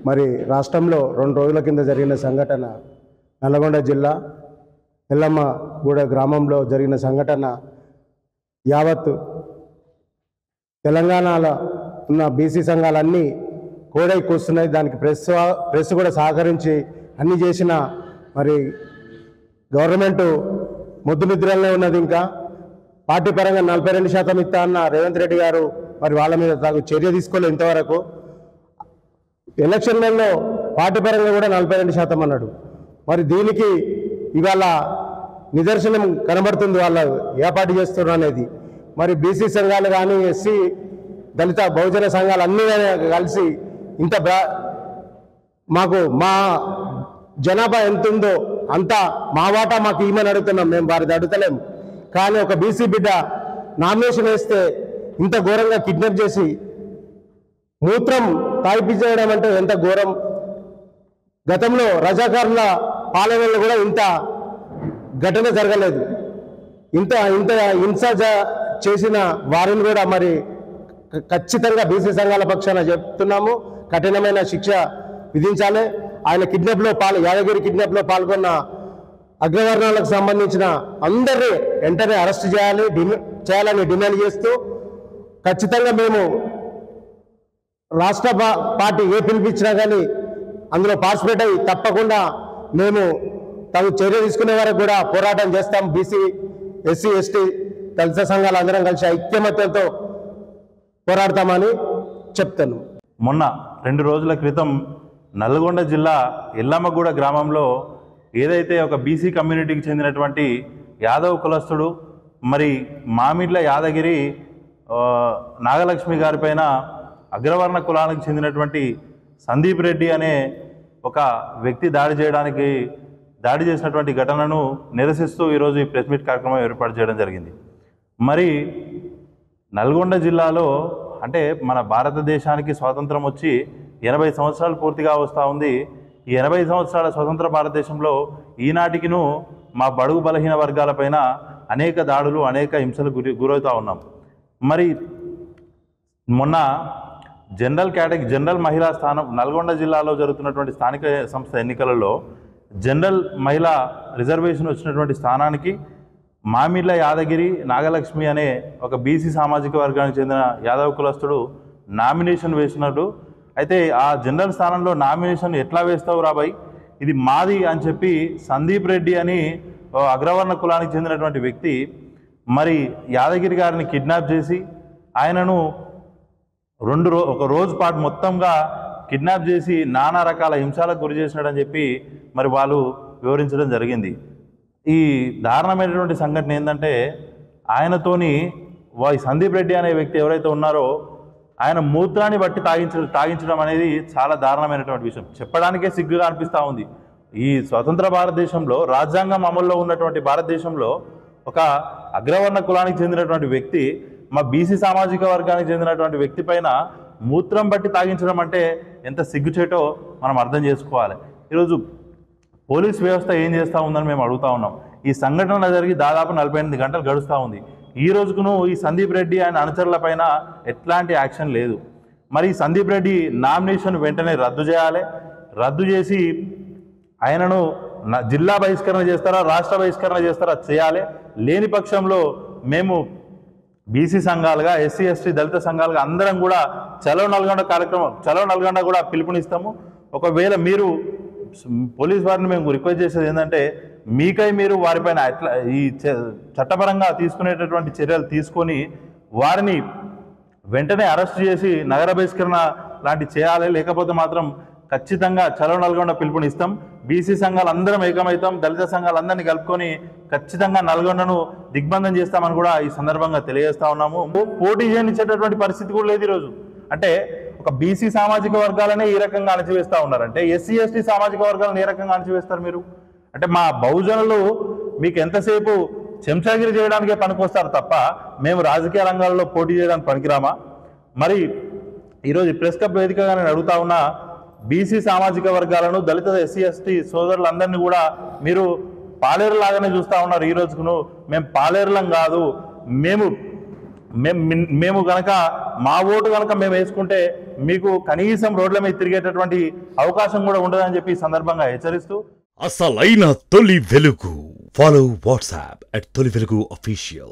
మరి రాష్ట్రంలో 2 రోజుల కింద జరిగిన సంఘటన నల్గొండ జిల్లా ఎల్లమ్మగూడ గ్రామంలో జరిగిన సంఘటన యావత్ తెలంగాణలో ఉన్న బీసీ సంఘాలన్నీ కోడై కూస్తున్నాయి. దానికి ప్రెస్ కూడా సహకరించి అన్ని చేసిన మరి గవర్నమెంట్ ముద్దు నిద్రలో ఉన్నది. ఇంకా పార్టీ పరంగా 42% ఇస్తా అన్న రేవంత్ రెడ్డి గారు మరి వాళ్ళ మీద తగు చర్య తీసుకోలేదు ఇంతవరకు. ఎలక్షన్లలో పార్టీ పరంగా కూడా 42% అన్నాడు. మరి దీనికి ఇవాళ నిదర్శనం కనబడుతుంది వాళ్ళ ఏ పార్టీ చేస్తున్నారు అనేది. మరి బీసీ సంఘాలు కానీ ఎస్సీ దళిత బహుజన సంఘాలు అన్నీ కలిసి ఇంత మాకు మా జనాభా ఎంత ఉందో అంత మా వాటా మాకు ఇవ్వమని అడుగుతున్నాం. మేము వారిది అడుగుతలేము. కానీ ఒక బీసీ బిడ్డ నామినేషన్ వేస్తే ఇంత ఘోరంగా కిడ్నాప్ చేసి మూత్రం తాగిపించడం అంటే ఎంత ఘోరం. గతంలో రజాకారుల పాలనలో కూడా ఇంత ఘటన జరగలేదు. ఇంత హింస చేసిన వారిని కూడా మరి ఖచ్చితంగా బీసీ సంఘాల పక్షాన చెప్తున్నాము, కఠినమైన శిక్ష విధించాలి. ఆయన యాదగిరి కిడ్నాప్లో పాల్గొన్న అగ్రవర్ణాలకు సంబంధించిన అందరినీ వెంటనే అరెస్ట్ చేయాలని డిమాండ్ చేస్తూ ఖచ్చితంగా మేము రాష్ట్ర పార్టీ ఏ పిలిపించినా కానీ అందులో పార్టిసిపేట్ అయ్యి తప్పకుండా మేము తగు చర్య తీసుకునే వరకు కూడా పోరాటం చేస్తాం. బీసీ ఎస్సీ ఎస్టీ దళిత సంఘాలు అందరం కలిసి ఐక్యమత్యంతో పోరాడతామని చెప్తాను. మొన్న 2 రోజుల క్రితం నల్గొండ జిల్లా ఎల్లమ్మగూడ గ్రామంలో ఏదైతే ఒక బీసీ కమ్యూనిటీకి చెందినటువంటి యాదవ్ కులస్తుడు మరి మామిడ్ల యాదగిరి నాగలక్ష్మి గారిపైన అగ్రవర్ణ కులానికి చెందినటువంటి సందీప్ రెడ్డి అనే ఒక వ్యక్తి దాడి చేసినటువంటి ఘటనను నిరసిస్తూ ఈరోజు ఈ ప్రెస్ మీట్ కార్యక్రమం ఏర్పాటు చేయడం జరిగింది. మరి నల్గొండ జిల్లాలో అంటే మన భారతదేశానికి స్వాతంత్రం వచ్చి 80 సంవత్సరాలు పూర్తిగా వస్తూ ఉంది. ఈ 80 సంవత్సరాల స్వతంత్ర భారతదేశంలో ఈనాటికిను మా బడుగు బలహీన వర్గాలపైన అనేక దాడులు అనేక హింసలు గురవుతూ ఉన్నాం. మరి మొన్న జనరల్ మహిళా స్థానం నల్గొండ జిల్లాలో జరుగుతున్నటువంటి స్థానిక సంస్థ ఎన్నికలలో జనరల్ మహిళా రిజర్వేషన్ వచ్చినటువంటి స్థానానికి మామిళ్ళ యాదగిరి నాగలక్ష్మి అనే ఒక బీసీ సామాజిక వర్గానికి చెందిన యాదవ్ కులస్తుడు నామినేషన్ వేసినట్టు. అయితే ఆ జనరల్ స్థానంలో నామినేషన్ ఎట్లా వేస్తావు రాబాయ్, ఇది మాది అని చెప్పి సందీప్ రెడ్డి అని అగ్రవర్ణ కులానికి చెందినటువంటి వ్యక్తి మరి యాదగిరి గారిని కిడ్నాప్ చేసి ఆయనను ఒక రోజు పాటు మొత్తంగా కిడ్నాప్ చేసి నానా రకాల హింసలకు గురి చేసినాడని చెప్పి మరి వాళ్ళు వివరించడం జరిగింది. ఈ దారుణమైనటువంటి సంఘటన ఏంటంటే ఆయనతోని సందీప్ రెడ్డి అనే వ్యక్తి ఎవరైతే ఉన్నారో ఆయన మూత్రాన్ని బట్టి తాగించడం అనేది చాలా దారుణమైనటువంటి విషయం. చెప్పడానికే సిగ్గుగా అనిపిస్తూ ఉంది. ఈ స్వతంత్ర భారతదేశంలో రాజ్యాంగం అమల్లో ఉన్నటువంటి భారతదేశంలో ఒక అగ్రవర్ణ కులానికి చెందినటువంటి వ్యక్తి మా బీసీ సామాజిక వర్గానికి చెందినటువంటి వ్యక్తి పైన మూత్రం బట్టి తాగించడం అంటే ఎంత సిగ్గుచేటో మనం అర్థం చేసుకోవాలి. ఈరోజు పోలీస్ వ్యవస్థ ఏం చేస్తూ ఉందని మేము అడుగుతూ ఉన్నాం. ఈ సంఘటన జరిగి దాదాపు 48 గంటలు గడుస్తూ ఉంది. ఈ రోజుకును ఈ సందీప్ రెడ్డి ఆయన అనుచరుల పైన ఎట్లాంటి యాక్షన్ లేదు. మరి సందీప్ రెడ్డి నామినేషన్ వెంటనే రద్దు చేయాలి. రద్దు చేసి ఆయనను జిల్లా బహిష్కరణ చేస్తారా రాష్ట్ర బహిష్కరణ చేస్తారా చేయాలి. లేని పక్షంలో మేము బీసీ సంఘాలుగా ఎస్సీ ఎస్టీ దళిత సంఘాలుగా అందరం కూడా చలో నల్గొండ కూడా పిలుపునిస్తాము. ఒకవేళ మీరు పోలీస్ వారిని మేము రిక్వెస్ట్ చేసేది ఏంటంటే మీరు వారిపైన ఈ చట్టపరంగా తీసుకునేటటువంటి చర్యలు తీసుకొని వారిని వెంటనే అరెస్ట్ చేసి నగర బహిష్కరణ లాంటివి చేయాలి. లేకపోతే మాత్రం ఖచ్చితంగా చలో నల్గొండ పిలుపునిస్తాం. బీసీ సంఘాలు అందరం ఏకమవుతాం. దళిత సంఘాలు అందరినీ కలుపుకొని ఖచ్చితంగా నల్గొండను దిగ్బంధం చేస్తామని కూడా ఈ సందర్భంగా తెలియజేస్తా ఉన్నాము. పోటీ చేయనిచ్చేటటువంటి పరిస్థితి కూడా లేదు ఈరోజు. అంటే ఒక బీసీ సామాజిక వర్గాలనే ఈ రకంగా అణచివేస్తూ ఉన్నారంటే ఎస్సీ ఎస్టీ సామాజిక వర్గాలను ఏ రకంగా అణచివేస్తారు మీరు? అంటే మా బహుజనులు మీకు ఎంతసేపు చెంచాగిరి చేయడానికే పనికొస్తారు తప్ప మేము రాజకీయ రంగాల్లో పోటీ చేయడానికి పనికిరామా? మరి ఈరోజు ప్రెస్ క్లబ్ వేదికగా నేను అడుగుతా ఉన్నా, బీసీ సామాజిక వర్గాలను దళిత ఎస్సీ ఎస్టీ సోదరులందరినీ కూడా మీరు పాలేరులాగానే చూస్తూ ఉన్నారు. ఈ రోజుకును మేము పాలేరులం కాదు, మేము కనుక మా ఓటు కనుక మేము వేసుకుంటే మీకు కనీసం రోడ్ల మీద తిరిగేటటువంటి అవకాశం కూడా ఉండదని చెప్పి ఈ సందర్భంగా హెచ్చరిస్తూ అసలైన తొలి వెలుగు. ఫాలో వాట్సాప్ @తొలి వెలుగు official.